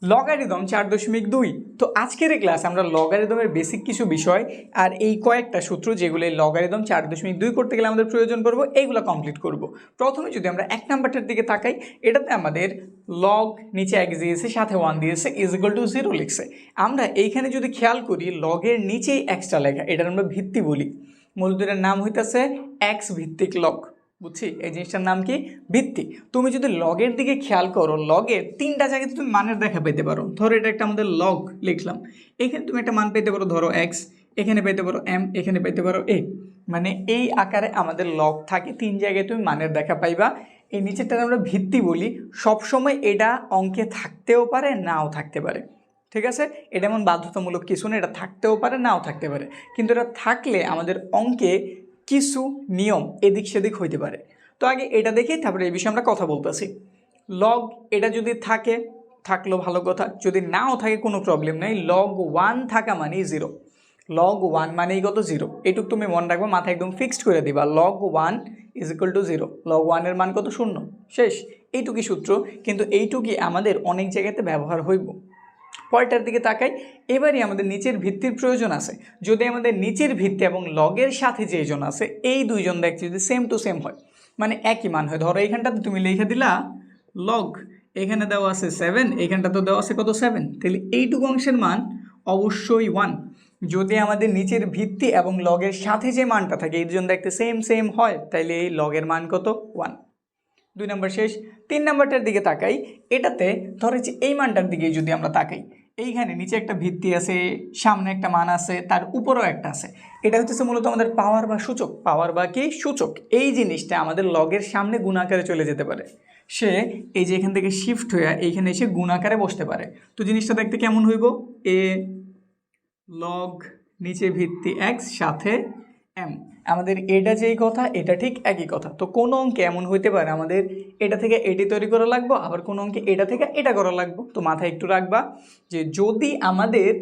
Logarithm 4.2। তো আজকের এই ক্লাস আমরা লগারিদমের বেসিক কিছু বিষয় আর এই কয়েকটা সূত্র যেগুলো লগারিদম 4.2 করতে গেলে আমাদের প্রয়োজন পড়বো এইগুলো কমপ্লিট করব। প্রথমে যদি আমরা 1 নাম্বারটার দিকে তাকাই, এটাতে আমাদের লগ নিচে x দিয়েছে, সাথে 1 দিয়েছে, ইজ ইকুয়াল টু 0 লিখছে। আমরা এইখানে যদি খেয়াল করি লগের নিচেই এক্সটা লেখা, এটার আমরা ভিত্তি বলি। মূলত এটার নাম হইতেছে এক্স ভিত্তিক লগ। বুঝছি, এই জিনিসটার নাম কি? ভিত্তি। তুমি যদি লগের দিকে খেয়াল করো, লগের 3টা জায়গায় তুমি মানের দেখা পেতে পারো। ধরো এটা একটা আমাদের লগ লিখলাম, এখানে তুমি একটা মান পেতে পারো, ধরো এক্স, এখানে পেতে পারো এম, এখানে পেতে পারো এ। মানে এই আকারে আমাদের লগ থাকে, 3 জায়গায় তুমি মানের দেখা পাইবা। এই নিচেরটা আমরা ভিত্তি বলি। সবসময় এটা অঙ্কে থাকতেও পারে, নাও থাকতে পারে। ঠিক আছে, এটা এমন বাধ্যতামূলক কিছু না, এটা থাকতেও পারে, নাও থাকতে পারে। কিন্তু এটা থাকলে আমাদের অঙ্কে কিছু নিয়ম এদিক সেদিক হইতে পারে। তো আগে এটা দেখি, তারপরে এই বিষয়ে আমরা কথা বলতেছি। লগ এটা যদি থাকে, থাকলো ভালো কথা, যদি নাও থাকে কোনো প্রবলেম নেই। লগ 1 থাকা মানেই 0, লগ 1 মানেই কত? 0। এটুকু তুমি মনে রাখবো, মাথায় একদম ফিক্সড করে দিবা। Log 1 is equal to 0, log 1-এর মান কত? 0। শেষ, এইটুকুই সূত্র। কিন্তু এইটুকুই আমাদের অনেক জায়গাতে ব্যবহার হইব। পরেরটার দিকে তাকাই, এবারই আমাদের নিচের ভিত্তির প্রয়োজন আছে। যদি আমাদের নিচের ভিত্তি এবং লগের সাথে যেজন আছে, এই দুইজন দেখছি যদি সেম টু সেম হয়, মানে একই মান হয়। ধরো এইখানটাতে তুমি লিখে দিলা লগ, এখানে দেওয়া আছে 7, এখানটা তো দেওয়া আছে কত? 7। তাহলে এইটুকু অংশের মান অবশ্যই 1। যদি আমাদের নিচের ভিত্তি এবং লগের সাথে যে মানটা থাকে, এই দুজন দেখতে সেম সেম হয়, তাইলে এই লগের মান কত? 1। 2 নম্বর শেষ। 3 নম্বরটার দিকে তাকাই, এটাতে ধরে যে এই মানটার দিকে যদি আমরা তাকাই, এইখানে নিচে একটা ভিত্তি আছে, সামনে একটা মান আছে, তার উপরেও একটা আছে। এটা হচ্ছে মূলত আমাদের পাওয়ার বা সূচক। পাওয়ার বা কি? সূচক। এই জিনিসটা আমাদের লগের সামনে গুণ আকারে চলে যেতে পারে। সে এই যে এখান থেকে শিফট হয়ে এইখানে এসে গুণ আকারে বসতে পারে। তো জিনিসটা দেখতে কেমন হইব? এ লগ নিচে ভিত্তি এক্স সাথে এম। আমাদের এটা যেই কথা, এটা ঠিক একই কথা। তো কোন অঙ্কে এমন হইতে পারে আমাদের এটা থেকে এটি তৈরি করা লাগবে, আবার কোন অঙ্কে এটা থেকে এটা করা লাগবে। তো মাথায় একটু রাখবা যে যদি আমাদের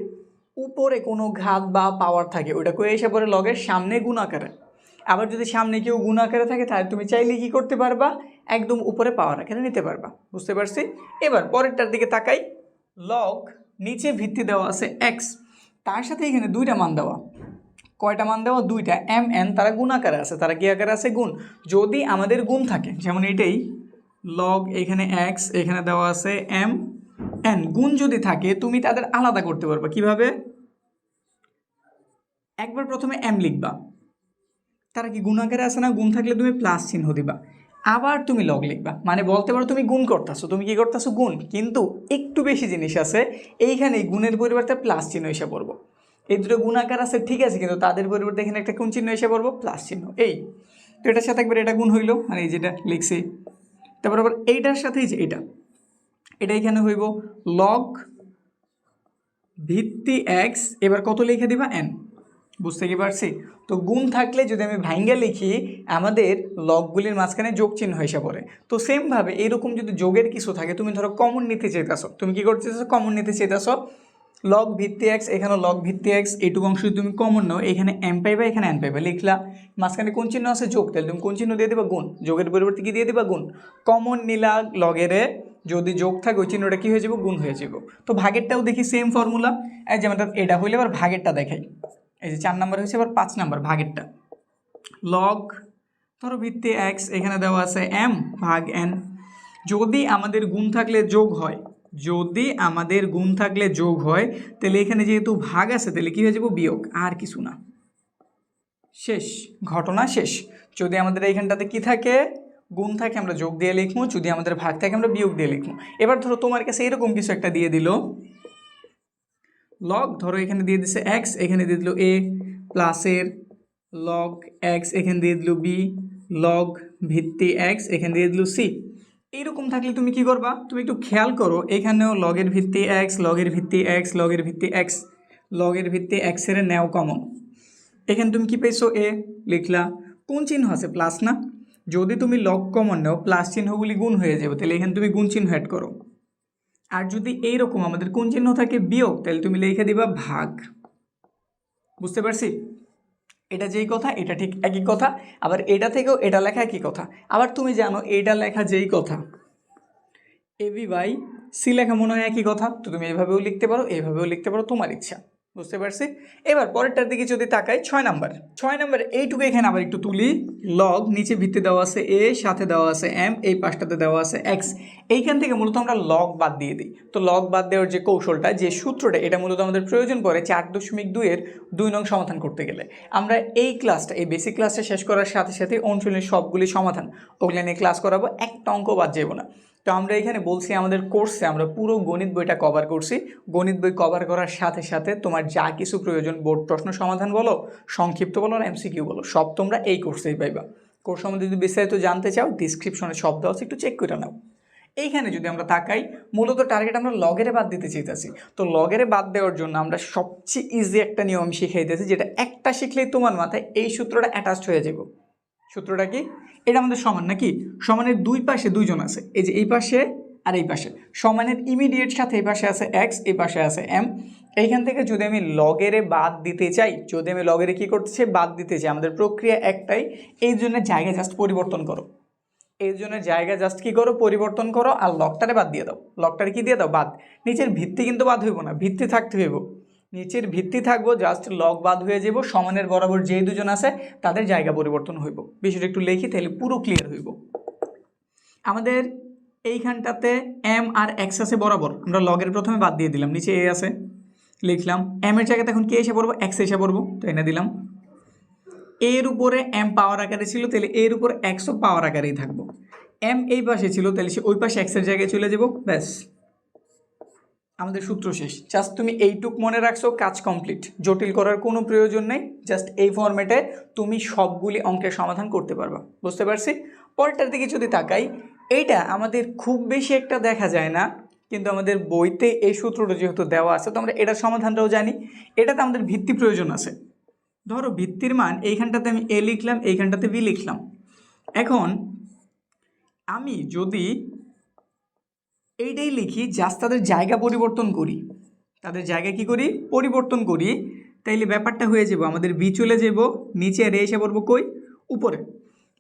উপরে কোনো ঘাত বা পাওয়ার থাকে, ওটা করে এসে পরে লগের সামনে গুণ আকারে। আবার যদি সামনে কেউ গুণ আকারে থাকে, তাহলে তুমি চাইলে কি করতে পারবা? একদম উপরে পাওয়ার আকারে নিতে পারবা। বুঝতে পারছি? এবার পরেরটার দিকে তাকাই, লগ নিচে ভিত্তি দেওয়া আছে এক্স, তার সাথে এখানে 2টা মান দেওয়া। কয়টা মান দেওয়া? 2টা। এম এন তারা গুণ আকারে আছে, তারা কি আকারে আছে? গুণ। যদি আমাদের গুণ থাকে, যেমন এটাই লগ, এখানে এক্স, এখানে দেওয়া আছে এম এন, গুণ যদি থাকে তুমি তাদের আলাদা করতে পারবা। কিভাবে? একবার প্রথমে এম লিখবা, তারা কি গুণ আকারে আছে না? গুণ থাকলে তুমি প্লাস চিহ্ন দিবা। আবার তুমি লগ লিখবা, মানে বলতে পারো তুমি গুণ করতেছো। তুমি কি করতেছো? গুণ। কিন্তু একটু বেশি জিনিস আছে, এইখানে গুণের পরিবর্তে প্লাস চিহ্ন এসে পড়বো। এই দুটো গুণ আকার আছে, ঠিক আছে, কিন্তু তাদের পরিবর্তে এখানে একটা কোন চিহ্ন এসে পড়বো? প্লাস চিহ্ন। এই তো এটার সাথে একবার এটা গুণ হইলো, মানে এই যেটা লিখছি। তারপর আবার এইটার সাথে যে এটা, এটা এখানে হইব লগ ভিত্তি এক্স, এবার কত লিখে দিবা? এন। বুঝতে কি পারছি? তো গুণ থাকলে যদি আমি ভাঙ্গা লিখি, আমাদের লগগুলির মাঝখানে যোগ চিহ্ন এসে পড়ে। তো সেমভাবে এরকম যদি যোগের কিছু থাকে, তুমি ধরো কমন নিতে চাইতেছো, তুমি কি করতে চাইছো? কমন নিতে চাইতেছো। লগ ভিত্তি এক্স, এখানে লগ ভিত্তি এক্স, এইটুকু অংশ যদি তুমি কমন নাও, এখানে এম পাইবা, এখানে এন পাইবা, লিখলা। মাঝখানে কোন চিহ্ন আছে? যোগ, তাহলে তুমি কোন চিহ্ন দিয়ে দিবা? গুণ। যোগের পরিবর্তে কি দিয়ে দিবা? গুণ। কমন নিলা লগেরে, যদি যোগ থাকে ওই চিহ্নটা কি হয়ে যাব? গুণ হয়ে যাব। তো ভাগেরটাও দেখি সেম ফর্মুলা। যেমন এটা হইলে আবার ভাগেরটা দেখাই। এই যে 4 নাম্বার হয়েছে, আবার 5 নাম্বার ভাগেরটা। লগ ধরো ভিত্তি এক্স, এখানে দেওয়া আছে এম ভাগ এন। যদি আমাদের গুণ থাকলে যোগ হয়, যদি আমাদের গুণ থাকলে যোগ হয়, তাহলে এখানে যেহেতু ভাগ আছে, তাহলে কি হয়ে যাব? বিয়োগ। আর কিছু না, শেষ, ঘটনা শেষ। যদি আমাদের এইখানটাতে কি থাকে? গুণ থাকে, আমরা যোগ দিয়ে লিখবো। যদি আমাদের ভাগ থাকে, আমরা বিয়োগ দিয়ে লিখবো। এবার ধরো তোমার কাছে এরকম কিছু একটা দিয়ে দিল লগ, ধরো এখানে দিয়ে দিছে এক্স, এখানে দিয়ে দিল এ, প্লাসের লগ এক্স, এখানে দিয়ে দিল বি, লগ ভিত্তি এক্স, এখানে দিয়ে দিল সি। এইরকম থাকলে তুমি কি করবা? তুমি একটু খেয়াল করো, এখানেও লগের ভিত্তি এক্স, লগের ভিত্তি এক্স, লগের ভিত্তি এক্স, লগের ভিত্তি এক্সের নেও কমন। এখানে তুমি কি পেয়েছো? এ লিখলা, কোন চিহ্ন আছে? প্লাস না? যদি তুমি লগ কমন নাও, প্লাস চিহ্নগুলি গুণ হয়ে যাবে, তাহলে এখানে তুমি গুণ চিহ্ন অ্যাড করো। আর যদি এইরকম আমাদের কোন চিহ্ন থাকে? বিয়োগ, তাহলে তুমি লিখে দিবা ভাগ। বুঝতে পারছি? এটা যেই কথা, এটা ঠিক একই কথা। আবার এটা থেকেও এটা লেখা একই কথা। আবার তুমি জানো এটা লেখা যেই কথা, এবি বাই সি লেখা মনে হয় একই কথা, তো তুমি এইভাবেও লিখতে পারো, এইভাবেও লিখতে পারো, তোমার ইচ্ছা। বুঝতে পারছি? এবার পরেরটার দিকে যদি তাকাই 6 নাম্বার এইটুকু এখানে আবার একটু তুলি। লগ নিচে ভিত্তি দেওয়া আছে এ, সাথে দেওয়া আছে এম, এই পাশটাতে দেওয়া আছে এক্স। এইখান থেকে মূলত আমরা লগ বাদ দিয়ে দিই। তো লগ বাদ দেওয়ার যে কৌশলটা, যে সূত্রটা, এটা মূলত আমাদের প্রয়োজন পড়ে 4.2 এর 2 নং সমাধান করতে গেলে। আমরা এই ক্লাসটা, এই বেসিক ক্লাসটা শেষ করার সাথে সাথে অনুশীলনের সবগুলি সমাধান ওগুলো নিয়ে ক্লাস করাবো, একটা অঙ্ক বাদ যাবো না। তো আমরা এখানে বলছি আমাদের কোর্সে আমরা পুরো গণিত বইটা কভার করছি। গণিত বই কভার করার সাথে সাথে তোমার যা কিছু প্রয়োজন, বোর্ড প্রশ্ন সমাধান বলো, সংক্ষিপ্ত বলো, আর এমসিকিউ বলো, সব তোমরা এই কোর্সেই পাইবা। কোর্স সম্বন্ধে যদি বিস্তারিত জানতে চাও ডিসক্রিপশনে সব দেওয়া আছে, একটু চেক করে নাও। এইখানে যদি আমরা তাকাই, মূলত টার্গেট আমরা লগেরে বাদ দিতে চাইতেছি। তো লগেরে বাদ দেওয়ার জন্য আমরা সবচেয়ে ইজি একটা নিয়ম শিখিয়ে দিতেছি, যেটা একটা শিখলেই তোমার মাথায় এই সূত্রটা অ্যাটাচড হয়ে যাবে। সূত্রটা কি? এটা আমাদের সমান নাকি? সমানের দুই পাশে দুইজন আছে, এই যে এই পাশে আর এই পাশে। সমানের ইমিডিয়েট সাথে এই পাশে আছে এক্স, এই পাশে আছে এম। এইখান থেকে যদি আমি লগেরে বাদ দিতে চাই, যদি আমি লগেরে কী করতে চাই, বাদ দিতে চাই, আমাদের প্রক্রিয়া একটাই, এই জন্য জায়গা জাস্ট পরিবর্তন করো। এই জন্য জায়গা জাস্ট কী করো, পরিবর্তন করো, আর লগটারে বাদ দিয়ে দাও। লগটারে কি দিয়ে দাও? বাদ। নিচের ভিত্তি কিন্তু বাদ হইব না, ভিত্তি থাকতে হইব। নিচের ভিত্তি থাকবো, জাস্ট লগ বাদ হয়ে যাব। সমানের বরাবর যেই দুজন আছে তাদের জায়গা পরিবর্তন হইব। বিষয়টা একটু লিখি, তাহলে পুরো ক্লিয়ার হইব। আমাদের এইখানটাতে এম আর এক্স আছে বরাবর, আমরা লগের প্রথমে বাদ দিয়ে দিলাম, নিচে এ আছে, লিখলাম। এম এর জায়গাতে এখন কে এসে পড়বো? এক্স এসে পড়বো, তো এনে দিলাম। এর উপরে এম পাওয়ার আকারে ছিল, তাহলে এর উপর এক্সও পাওয়ার আকারেই থাকবো। এম এই পাশে ছিল, তাহলে সে ওই পাশে এক্সের জায়গায় চলে যাব, ব্যাস আমাদের সূত্র শেষ। জাস্ট তুমি এইটুক মনে রাখছো, কাজ কমপ্লিট। জটিল করার কোনো প্রয়োজন নেই, জাস্ট এই ফর্মেটে তুমি সবগুলি অঙ্কের সমাধান করতে পারবা। বুঝতে পারছি? পরেরটার দিকে যদি তাকাই, এইটা আমাদের খুব বেশি একটা দেখা যায় না, কিন্তু আমাদের বইতে এই সূত্রটা যেহেতু দেওয়া আছে, তো আমরা এটার সমাধানটাও জানি। এটাতে আমাদের ভিত্তি প্রয়োজন আছে। ধরো ভিত্তির মান এইখানটাতে আমি এ লিখলাম, এইখানটাতে বি লিখলাম। এখন আমি যদি এইটাই লিখি, জাস্ট তাদের জায়গা পরিবর্তন করি, তাদের জায়গা কি করি, পরিবর্তন করি, তাইলে ব্যাপারটা হয়ে যাব, আমাদের বি চলে যাব, নিচে রে এসে পড়বো কই, উপরে।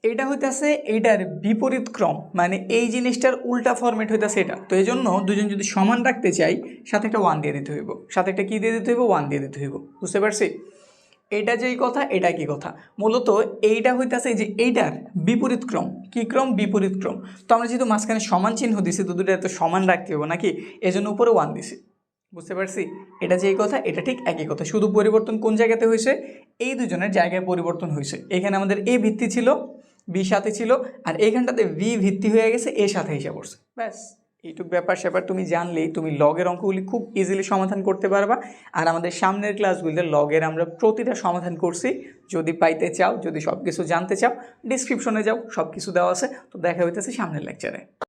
এটা হইতেছে এইটার বিপরীত ক্রম, মানে এই জিনিসটার উল্টা ফরম্যাট হইতেছে এটা। তো এই জন্য দুজন যদি সমান রাখতে চাই, সাথে একটা 1 দিয়ে দিতে হইব, সাথে একটা কী দিয়ে দিতে হইব, 1 দিয়ে দিতে হইব। বুঝতে পারছি? এটা যেই কথা, এটা কি কথা, মূলত এইটা হইতেছে যে এইটার বিপরীত ক্রম। কি ক্রম? বিপরীত ক্রম। তো আমরা যেহেতু মাঝখানে সমান চিহ্ন দিছি, তো দুটো এত সমান রাখতে হবে নাকি, এজন্য উপরে 1 দিছি। বুঝতে পারছি? এটা যেই কথা, এটা ঠিক একই কথা, শুধু পরিবর্তন কোন জায়গাতে হয়েছে, এই দুজনের জায়গায় পরিবর্তন হয়েছে। এখানে আমাদের এ ভিত্তি ছিল, বি সাথে ছিল, আর এইখানটাতে ভি ভিত্তি হয়ে গেছে, এ সাথে এসে পড়ছে, ব্যাস। এইটুক ব্যাপার স্যাপার তুমি জানলেই তুমি লগের অঙ্কগুলি খুব ইজিলি সমাধান করতে পারবা। আর আমাদের সামনের ক্লাসগুলিতে লগের আমরা প্রতিটা সমাধান করছি। যদি পাইতে চাও, যদি সব কিছু জানতে চাও, ডিসক্রিপশনে যাও, সব কিছু দেওয়া আছে। তো দেখা হইতেছে সামনের লেকচারে।